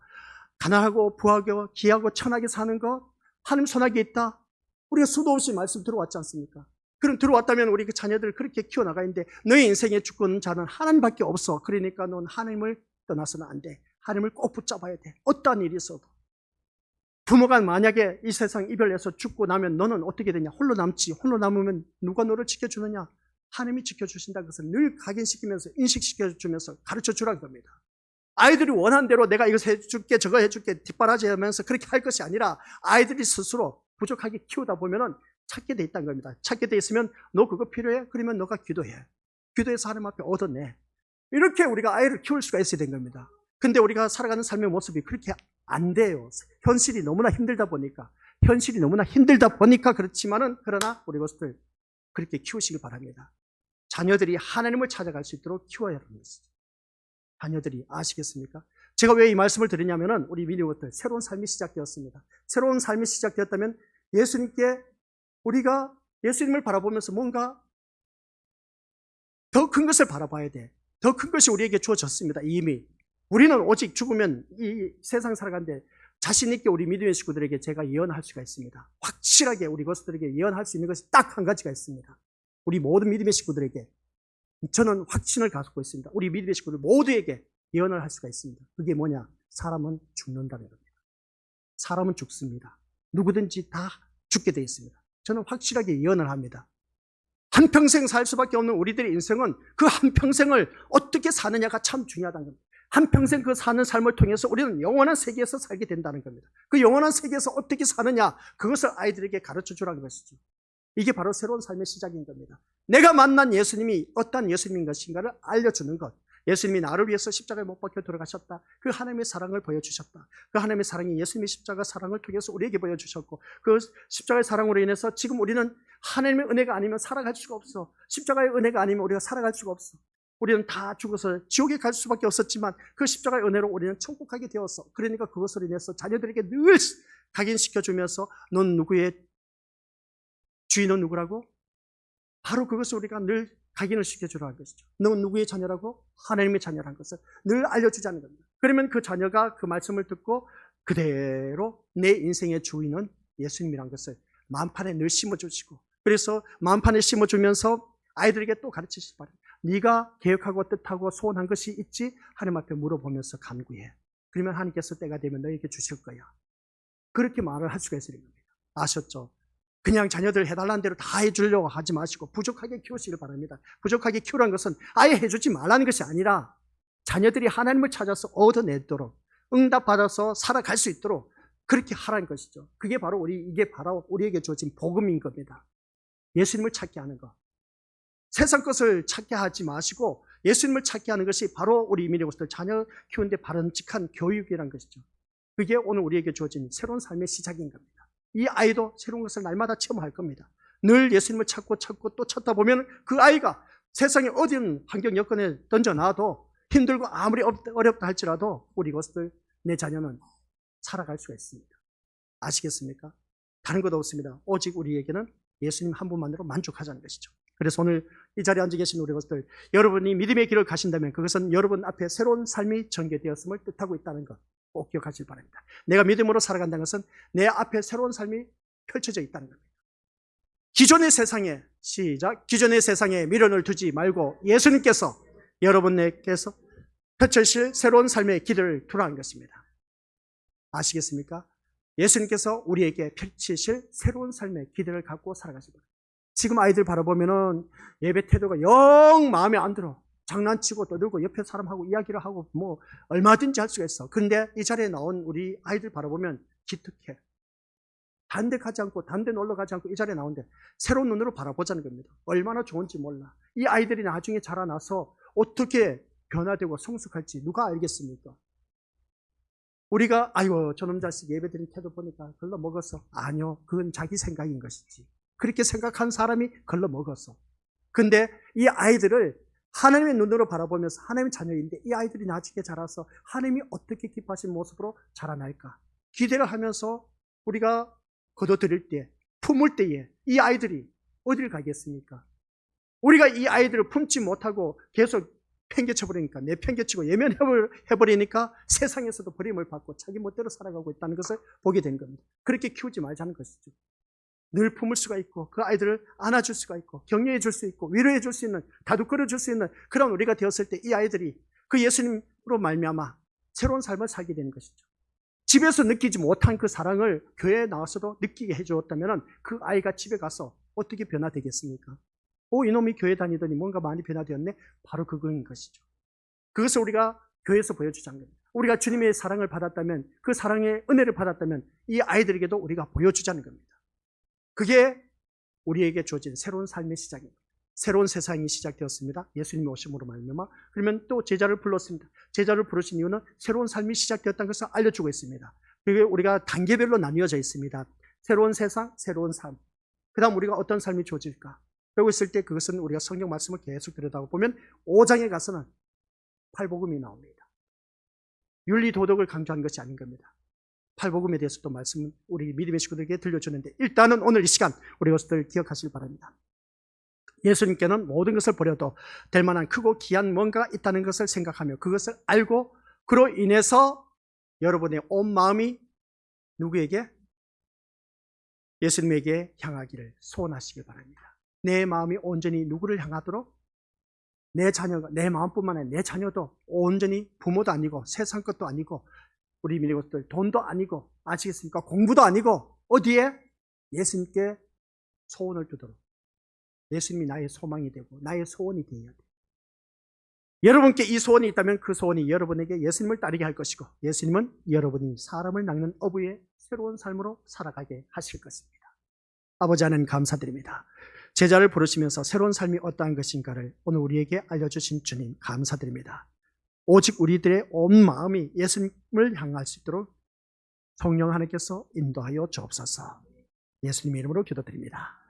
가난하고 부하고 귀하고 천하게 사는 것 하나님 손아귀에 있다. 우리가 수도 없이 말씀 들어왔지 않습니까? 그럼 들어왔다면 우리 그 자녀들 그렇게 키워나가 있는데 너의 인생에 주권은 자는 하나님밖에 없어. 그러니까 넌 하나님을 떠나서는 안 돼. 하나님을 꼭 붙잡아야 돼. 어떠한 일이 있어도. 부모가 만약에 이 세상 이별해서 죽고 나면 너는 어떻게 되냐? 홀로 남지. 홀로 남으면 누가 너를 지켜주느냐? 하나님이 지켜주신다는 것을 늘 각인시키면서 인식시켜주면서 가르쳐주라는 겁니다. 아이들이 원하는 대로 내가 이거 해줄게 저거 해줄게 뒷바라지 하면서 그렇게 할 것이 아니라 아이들이 스스로 부족하게 키우다 보면은 찾게 돼 있다는 겁니다. 찾게 돼 있으면 너 그거 필요해? 그러면 너가 기도해. 기도해서 하나님 앞에 얻어내. 이렇게 우리가 아이를 키울 수가 있어야 된 겁니다. 근데 우리가 살아가는 삶의 모습이 그렇게 안 돼요. 현실이 너무나 힘들다 보니까 그렇지만은 그러나 우리 것들 그렇게 키우시길 바랍니다. 자녀들이 하나님을 찾아갈 수 있도록 키워야 하는 것이죠. 자녀들이 아시겠습니까? 제가 왜 이 말씀을 드리냐면은 우리 믿음의 것들 새로운 삶이 시작되었습니다. 새로운 삶이 시작되었다면 예수님께 우리가 예수님을 바라보면서 뭔가 큰 것을 바라봐야 돼. 더 큰 것이 우리에게 주어졌습니다. 이미. 우리는 오직 죽으면 이 세상 살아가는데 자신 있게 우리 믿음의 식구들에게 제가 예언할 수가 있습니다. 확실하게 우리 것들에게 예언할 수 있는 것이 딱 한 가지가 있습니다. 우리 모든 믿음의 식구들에게 저는 확신을 갖고 있습니다. 우리 믿음의 식구들 모두에게 예언을 할 수가 있습니다. 그게 뭐냐? 사람은 죽는다는 겁니다. 사람은 죽습니다. 누구든지 다 죽게 되어 있습니다. 저는 확실하게 예언을 합니다. 한평생 살 수밖에 없는 우리들의 인생은 그 한평생을 어떻게 사느냐가 참 중요하다는 겁니다. 한평생 그 사는 삶을 통해서 우리는 영원한 세계에서 살게 된다는 겁니다. 그 영원한 세계에서 어떻게 사느냐, 그것을 아이들에게 가르쳐 주라는 것이죠. 이게 바로 새로운 삶의 시작인 겁니다. 내가 만난 예수님이 어떤 예수님인 것인가를 알려주는 것. 예수님이 나를 위해서 십자가에 못 박혀 돌아가셨다. 그 하나님의 사랑을 보여주셨다. 그 하나님의 사랑이 예수님의 십자가 사랑을 통해서 우리에게 보여주셨고, 그 십자가의 사랑으로 인해서 지금 우리는 하나님의 은혜가 아니면 살아갈 수가 없어. 십자가의 은혜가 아니면 우리가 살아갈 수가 없어. 우리는 다 죽어서 지옥에 갈 수밖에 없었지만 그 십자가의 은혜로 우리는 천국 가게 되었어. 그러니까 그것으로 인해서 자녀들에게 늘 각인시켜주면서 넌 누구의 주인은 누구라고? 바로 그것을 우리가 늘 각인을 시켜주라는 것이죠. 넌 누구의 자녀라고? 하나님의 자녀라는 것을 늘 알려주자는 겁니다. 그러면 그 자녀가 그 말씀을 듣고 그대로 내 인생의 주인은 예수님이라는 것을 마음판에 늘 심어주시고, 그래서 마음판에 심어주면서 아이들에게 또 가르치시기 바랍니다. 네가 계획하고 뜻하고 소원한 것이 있지? 하나님 앞에 물어보면서 간구해. 그러면 하나님께서 때가 되면 너에게 주실 거야. 그렇게 말을 할 수가 있는 겁니다. 아셨죠? 그냥 자녀들 해달라는 대로 다 해주려고 하지 마시고 부족하게 키우시길 바랍니다. 부족하게 키우라는 것은 아예 해주지 말라는 것이 아니라 자녀들이 하나님을 찾아서 얻어내도록, 응답받아서 살아갈 수 있도록 그렇게 하라는 것이죠. 그게 바로 이게 바로 우리에게 주어진 복음인 겁니다. 예수님을 찾게 하는 것. 세상 것을 찾게 하지 마시고 예수님을 찾게 하는 것이 바로 우리 이민의 것들 자녀 키우는데 바람직한 교육이라는 것이죠. 그게 오늘 우리에게 주어진 새로운 삶의 시작인 겁니다. 이 아이도 새로운 것을 날마다 체험할 겁니다. 늘 예수님을 찾고 또 찾다 보면 그 아이가 세상에 어디든 환경 여건에 던져놔도 힘들고 아무리 어렵다 할지라도 우리 것들 내 자녀는 살아갈 수가 있습니다. 아시겠습니까? 다른 것 없습니다. 오직 우리에게는 예수님 한 분만으로 만족하자는 것이죠. 그래서 오늘 이 자리에 앉아 계신 우리 것들, 여러분이 믿음의 길을 가신다면 그것은 여러분 앞에 새로운 삶이 전개되었음을 뜻하고 있다는 것 꼭 기억하시기 바랍니다. 내가 믿음으로 살아간다는 것은 내 앞에 새로운 삶이 펼쳐져 있다는 겁니다. 기존의 세상에, 기존의 세상에 미련을 두지 말고 예수님께서 여러분에게서 펼쳐질 새로운 삶의 길을 두라는 것입니다. 아시겠습니까? 예수님께서 우리에게 펼치실 새로운 삶의 기대를 갖고 살아가시고, 지금 아이들 바라보면은 예배 태도가 영 마음에 안 들어. 장난치고 떠들고 옆에 사람하고 이야기를 하고 뭐 얼마든지 할 수가 있어. 근데 이 자리에 나온 우리 아이들 바라보면 기특해. 단데 가지 않고 단데 놀러 가지 않고 이 자리에 나오는데 새로운 눈으로 바라보자는 겁니다. 얼마나 좋은지 몰라. 이 아이들이 나중에 자라나서 어떻게 변화되고 성숙할지 누가 알겠습니까? 우리가 아이고 저놈 자식 예배드린 태도 보니까 걸러 먹었어. 아니요, 그건 자기 생각인 것이지. 그렇게 생각한 사람이 걸러 먹었어. 근데 이 아이들을 하나님의 눈으로 바라보면서 하나님의 자녀인데 이 아이들이 나중에 자라서 하나님이 어떻게 기뻐하신 모습으로 자라날까 기대를 하면서 우리가 거둬들일 때, 품을 때에 이 아이들이 어디를 가겠습니까? 우리가 이 아이들을 품지 못하고 계속 팽개쳐버리니까, 내팽개치고 예면해버리니까 세상에서도 버림을 받고 자기 멋대로 살아가고 있다는 것을 보게 된 겁니다. 그렇게 키우지 말자는 것이죠. 늘 품을 수가 있고 그 아이들을 안아줄 수가 있고 격려해 줄 수 있고 위로해 줄 수 있는, 다독거려 줄 수 있는 그런 우리가 되었을 때 이 아이들이 그 예수님으로 말미암아 새로운 삶을 살게 되는 것이죠. 집에서 느끼지 못한 그 사랑을 교회에 나와서도 느끼게 해주었다면 그 아이가 집에 가서 어떻게 변화되겠습니까? 이놈이 교회 다니더니 뭔가 많이 변화되었네. 바로 그거인 것이죠. 그것을 우리가 교회에서 보여주자는 겁니다. 우리가 주님의 사랑을 받았다면, 그 사랑의 은혜를 받았다면 이 아이들에게도 우리가 보여주자는 겁니다. 그게 우리에게 주어진 새로운 삶의 시작입니다. 새로운 세상이 시작되었습니다. 예수님이 오심으로 말미암아. 그러면 또 제자를 불렀습니다. 제자를 부르신 이유는 새로운 삶이 시작되었다는 것을 알려주고 있습니다. 그게 우리가 단계별로 나뉘어져 있습니다. 새로운 세상, 새로운 삶. 그 다음 우리가 어떤 삶이 주어질까? 그러고 있을 때 그것은 우리가 성경 말씀을 계속 들여다보면 5장에 가서는 팔복음이 나옵니다. 윤리 도덕을 강조한 것이 아닌 겁니다. 팔복음에 대해서도 말씀은 우리 믿음의 식구들에게 들려주는데, 일단은 오늘 이 시간 우리 것들 기억하시기 바랍니다. 예수님께는 모든 것을 버려도 될 만한 크고 귀한 뭔가가 있다는 것을 생각하며 그것을 알고 그로 인해서 여러분의 온 마음이 누구에게? 예수님에게 향하기를 소원하시길 바랍니다. 내 마음이 온전히 누구를 향하도록? 내 자녀가, 내 마음뿐만 아니라 내 자녀도 온전히 부모도 아니고 세상 것도 아니고 우리 미래 것들 돈도 아니고 아시겠습니까? 공부도 아니고 어디에? 예수님께 소원을 두도록 예수님이 나의 소망이 되고 나의 소원이 되어야 돼요. 여러분께 이 소원이 있다면 그 소원이 여러분에게 예수님을 따르게 할 것이고 예수님은 여러분이 사람을 낚는 어부의 새로운 삶으로 살아가게 하실 것입니다. 아버지 하나님 감사드립니다. 제자를 부르시면서 새로운 삶이 어떠한 것인가를 오늘 우리에게 알려주신 주님 감사드립니다. 오직 우리들의 온 마음이 예수님을 향할 수 있도록 성령 하나님께서 인도하여 주옵소서. 예수님의 이름으로 기도드립니다.